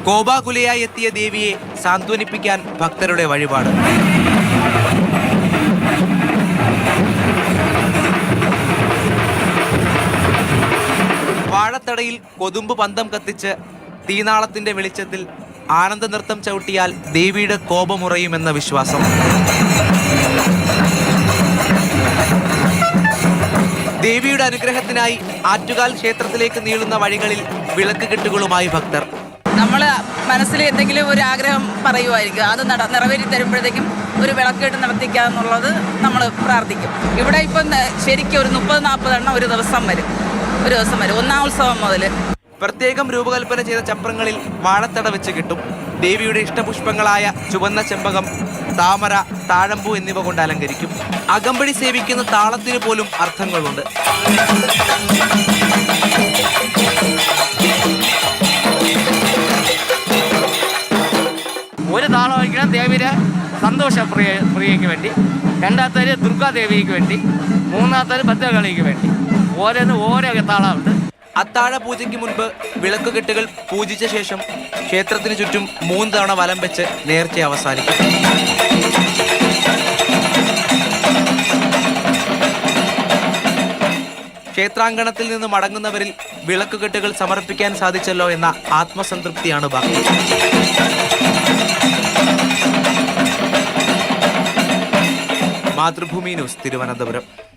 കോപാകുലയായി എത്തിയ ദേവിയെ സാന്ത്വനിപ്പിക്കാൻ ഭക്തരുടെ വഴിപാട്. വാഴത്തടയിൽ കൊതുമ്പ് പന്തം കത്തിച്ച് തീനാളത്തിന്റെ വെളിച്ചത്തിൽ ആനന്ദ നൃത്തം ചവിട്ടിയാൽ ദേവിയുടെ കോപമുറയുമെന്ന വിശ്വാസം. ദേവിയുടെ അനുഗ്രഹത്തിനായി ആറ്റുകാൽ ക്ഷേത്രത്തിലേക്ക് നീളുന്ന വഴികളിൽ വിളക്ക് കെട്ടുകളുമായി ഭക്തർ. നമ്മൾ മനസ്സിൽ എന്തെങ്കിലും ഒരു ആഗ്രഹം പറയുമായിരിക്കും, അത് നിറവേറ്റി തരുമ്പോഴത്തേക്കും ഒരു വിളക്കേട്ട് നടത്തിക്കാന്നുള്ളത് നമ്മൾ പ്രാർത്ഥിക്കും. ഇവിടെ ഇപ്പം ശരിക്കും ഒരു 30-40 എണ്ണം ഒരു ദിവസം വരും. ഒന്നാം ഉത്സവം മുതൽ പ്രത്യേകം രൂപകൽപ്പന ചെയ്ത ചപ്രങ്ങളിൽ വാഴത്തട വെച്ച് കിട്ടും. ദേവിയുടെ ഇഷ്ടപുഷ്പങ്ങളായ ചുവന്ന ചെമ്പകം, താമര, താഴമ്പൂ എന്നിവ കൊണ്ട് അലങ്കരിക്കും. അകമ്പടി സേവിക്കുന്ന താളത്തിന് പോലും അർത്ഥങ്ങളുണ്ട്. ഒരു താളം വയ്ക്കണം ദേവിയുടെ സന്തോഷപ്രിയയ്ക്ക് വേണ്ടി, രണ്ടാമത്തേര് ദുർഗാദേവിക്ക് വേണ്ടി, മൂന്നാമത്തേര് ഭദ്രകാളിക്ക് വേണ്ടി. ഓരോന്ന് ഓരോ താളമുണ്ട്. അത്താഴ പൂജയ്ക്ക് മുൻപ് വിളക്കുകെട്ടുകൾ പൂജിച്ച ശേഷം ക്ഷേത്രത്തിന് ചുറ്റും 3 തവണ വലം വെച്ച് നേർച്ച അവസാനിക്കും. ക്ഷേത്രാങ്കണത്തിൽ നിന്ന് മടങ്ങുന്നവരിൽ വിളക്കുകെട്ടുകൾ സമർപ്പിക്കാൻ സാധിച്ചല്ലോ എന്ന ആത്മസംതൃപ്തിയാണ് ബാക്കി. മാതൃഭൂമി ന്യൂസ്, തിരുവനന്തപുരം.